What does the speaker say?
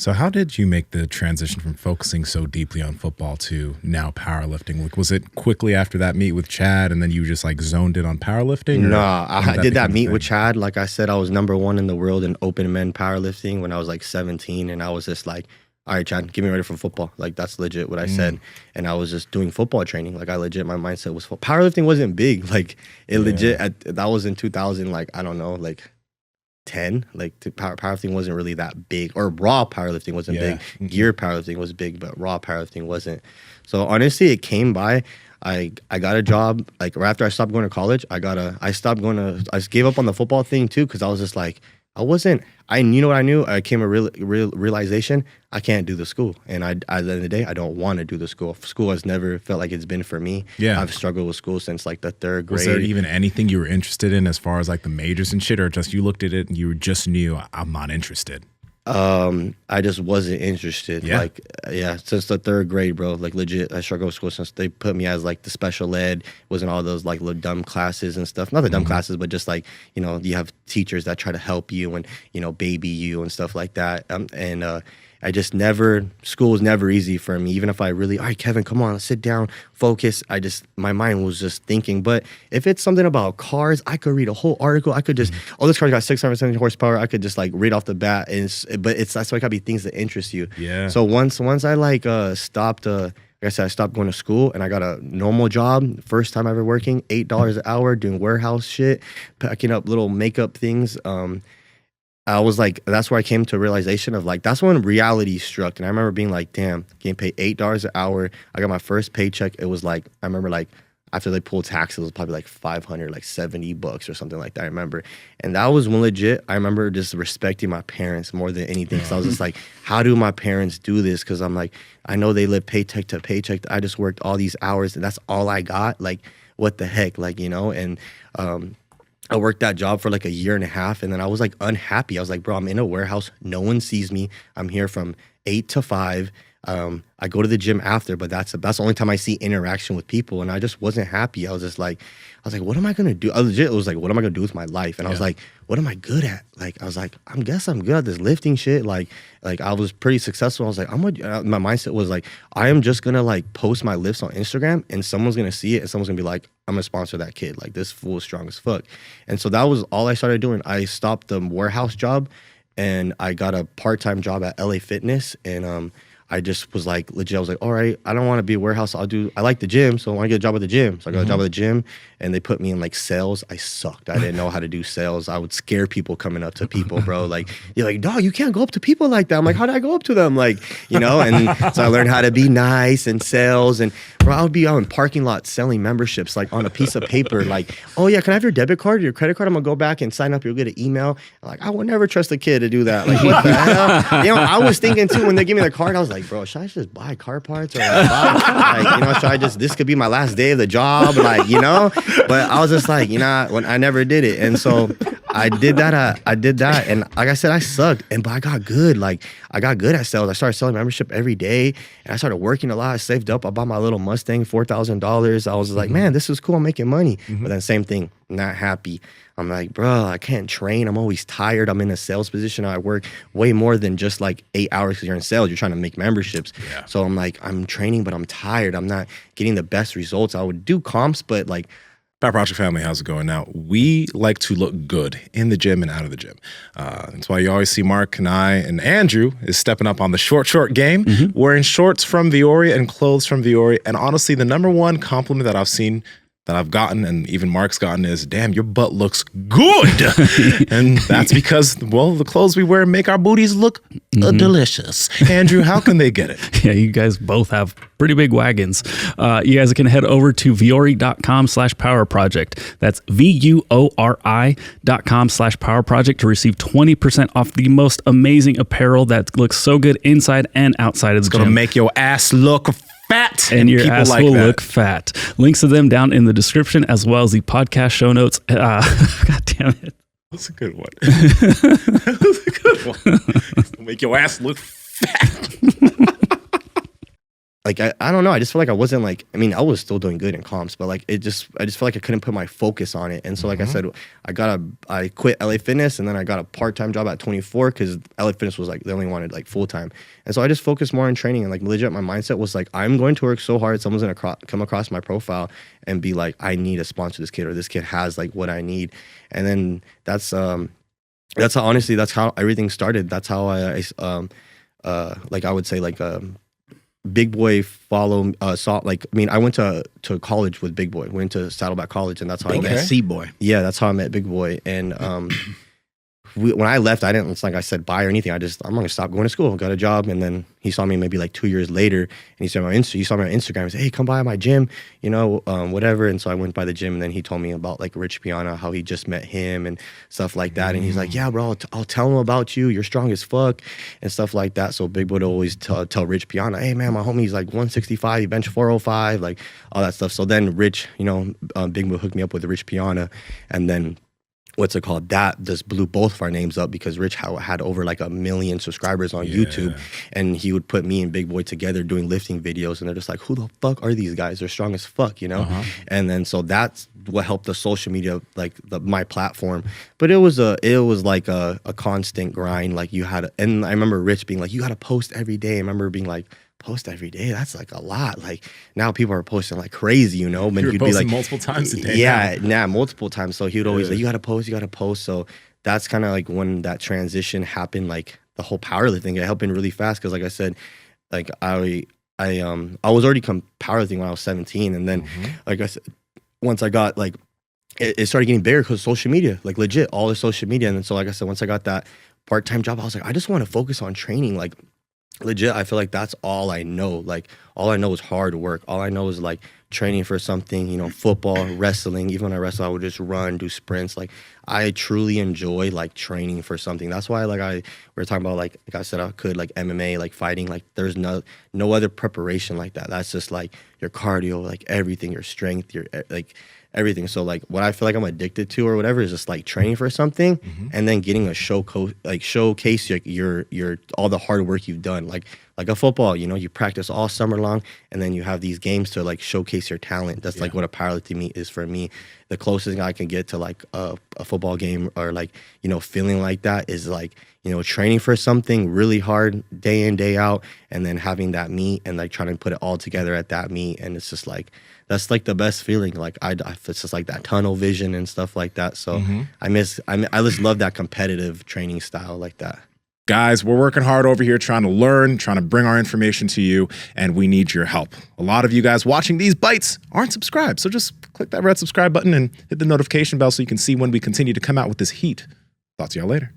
So how did you make the transition from focusing so deeply on football to now powerlifting? Like, was it quickly after that meet with Chad and then you just like zoned in on powerlifting? Nah, I did that meet with Chad. Like I said, I was #1 in the world in open men powerlifting when I was like 17. And I was just like, all right, Chad, get me ready for football. Like, that's legit what I said. And I was just doing football training. Like, my mindset was powerlifting wasn't big. Like, that was in 2000, like, I don't know, like 10. Like, powerlifting wasn't really that big. Or raw powerlifting wasn't big. Gear powerlifting was big, but raw powerlifting wasn't. So, honestly, it came by. I got a job, like, right after I stopped going to college. I gave up on the football thing, too, because I was just like, you know what I knew? I came a realization, I can't do the school. And at the end of the day, I don't want to do the school. School has never felt like it's been for me. Yeah. I've struggled with school since like the 3rd grade. Was there even anything you were interested in as far as like the majors and shit, or just you looked at it and you just knew I'm not interested? I just wasn't interested. Yeah. Like, since the 3rd grade, bro. Like, legit, I struggled with school since they put me as like the special ed. Wasn't all those like little dumb classes and stuff. Not the dumb classes, but just like, you know, you have teachers that try to help you and, you know, baby you and stuff like that. I just school was never easy for me. Even if I really, all right, Kevin, come on, sit down, focus. My mind was just thinking. But if it's something about cars, I could read a whole article. I could just, this car got 670 horsepower. I could just like read off the bat. But that's why it gotta be things that interest you. Yeah. So once I like stopped, like I said, I stopped going to school and I got a normal job. First time ever working, $8 an hour, doing warehouse shit, packing up little makeup things. I was like, that's where I came to a realization of like, that's when reality struck. And I remember being like, damn, getting paid $8 an hour. I got my first paycheck. It was like, I remember like, after they pulled taxes, it was probably like 500, like $70 or something like that. I remember. And that was when legit, I remember just respecting my parents more than anything. Cause I was just like, how do my parents do this? Cause I'm like, I know they live paycheck to paycheck. I just worked all these hours and that's all I got. Like, what the heck? Like, you know, and, I worked that job for like 1.5 years and then I was like unhappy. I was like, bro, I'm in a warehouse. No one sees me. I'm here from 8 to 5. I go to the gym after, but that's the only time I see interaction with people. And I just wasn't happy. I was like, what am I going to do? It was like, what am I going to do with my life? And I was like, what am I good at? Like, I was like, I guess I'm good at this lifting shit. Like I was pretty successful. I was like, my mindset was like, I am just going to like post my lifts on Instagram and someone's going to see it and someone's going to be like, I'm going to sponsor that kid. Like, this fool is strong as fuck. And so that was all I started doing. I stopped the warehouse job and I got a part-time job at LA Fitness. And, I just was like, legit, I was like, all right, I don't want to be a warehouse. I like the gym, so I want to get a job at the gym. So I got a job at the gym, and they put me in like sales. I sucked. I didn't know how to do sales. I would scare people coming up to people, bro. Like, you're like, dog, you can't go up to people like that. I'm like, how do I go up to them? Like, you know, and so I learned how to be nice and sales. And bro, I would be out in parking lots selling memberships, like on a piece of paper, like, oh yeah, can I have your debit card, your credit card? I'm gonna go back and sign up. You'll get an email. I'm like, I would never trust a kid to do that. Like, what the hell? You know, I was thinking too, when they give me the card, I was like, bro, should I just buy car parts or like, you know, should I just, this could be my last day of the job, like, you know? But I was just like, you know, when I never did it. And so I did that. And like I said, I sucked. But I got good. Like, I got good at sales. I started selling membership every day and I started working a lot. I saved up. I bought my little Mustang, $4,000. I was like, man, this is cool. I'm making money. But then same thing, not happy. I'm like, bro, I can't train. I'm always tired. I'm in a sales position. I work way more than just like 8 hours because you're in sales. You're trying to make memberships. Yeah. So I'm like, I'm training, but I'm tired. I'm not getting the best results. I would do comps, but like, Power Project family, how's it going? Now, we like to look good in the gym and out of the gym. That's why you always see Mark and I and Andrew is stepping up on the short game, wearing shorts from Vuori and clothes from Vuori. And honestly, the #1 compliment that I've seen, that I've gotten, and even Mark's gotten, is, damn, your butt looks good. And that's because, well, the clothes we wear make our booties look delicious. Andrew, how can they get it? Yeah, you guys both have pretty big wagons. You guys can head over to vuori.com/powerproject. That's VUORI.com/powerproject to receive 20% off the most amazing apparel that looks so good inside and outside of the gym. It's going to make your ass look fat, and your ass will look fat. Links to them down in the description, as well as the podcast show notes. God damn it. That's a good one. That's a good one. Make your ass look fat. like I don't know. I just feel like I wasn't like, I mean, I was still doing good in comps, but like I just feel like I couldn't put my focus on it. And so like I said, I quit LA Fitness, and then I got a part-time job at 24 because LA Fitness was like, they only wanted like full-time. And so I just focused more on training, and like legit my mindset was like, I'm going to work so hard, someone's gonna come across my profile and be like, I need to sponsor this kid, or this kid has like what I need. And then that's how, honestly, that's how everything started. That's how I like I would say like Big Boy saw, like, I mean, I went to college with Big Boy. Went to Saddleback College, and that's how I met C-Boy. Yeah, that's how I met Big Boy. And when I left, I didn't, it's like I said bye or anything. I'm gonna stop going to school. Got a job, and then he saw me maybe like 2 years later, and he saw me on Instagram. He said, "Hey, come by my gym, you know, whatever." And so I went by the gym, and then he told me about like Rich Piana, how he just met him and stuff like that. And he's like, "Yeah, bro, I'll tell him about you. You're strong as fuck," and stuff like that. So Big Boy would always tell Rich Piana, "Hey, man, my homie's like 165, he bench 405, like all that stuff." So then Rich, you know, Big Boy hooked me up with Rich Piana, and then that just blew both of our names up because Rich had over like 1 million subscribers on YouTube, and he would put me and Big Boy together doing lifting videos, and they're just like, who the fuck are these guys? They're strong as fuck, you know? And then so that's what helped the social media, like my platform. But it was like a constant grind. Like and I remember Rich being like, you gotta post every day. I remember being like, post every day, that's like a lot. Like now people are posting like crazy, you know. You're posting like multiple times a day. Yeah, multiple times. So he would always like, you gotta post. So that's kind of like when that transition happened, like the whole powerlifting. It happened really fast because like I said, like I was already powerlifting when I was 17, and then like I said, once I got like it started getting bigger because social media, like legit all the social media. And then so like I said, once I got that part-time job, I was like, I just want to focus on training. Like legit, I feel like that's all I know. Like all I know is hard work. All I know is like training for something, you know, football, wrestling. Even when I wrestle, I would just run, do sprints. Like I truly enjoy like training for something. That's why like we were talking about like I said, I could like MMA, like fighting. Like there's no other preparation like that. That's just like your cardio, like everything, your strength, your like everything. So like what I feel like I'm addicted to or whatever is just like training for something and then getting a showcase your all the hard work you've done. Like a football, you know, you practice all summer long and then you have these games to like showcase your talent. That's like what a powerlifting meet is for me. The closest thing I can get to like a football game or like, you know, feeling like that is like, you know, training for something really hard day in, day out, and then having that meet and like trying to put it all together at that meet. And it's just like, that's like the best feeling. Like it's just like that tunnel vision and stuff like that. So I just love that competitive training style like that. Guys, we're working hard over here trying to learn, trying to bring our information to you, and we need your help. A lot of you guys watching these bites aren't subscribed, so just click that red subscribe button and hit the notification bell so you can see when we continue to come out with this heat. Talk to y'all later.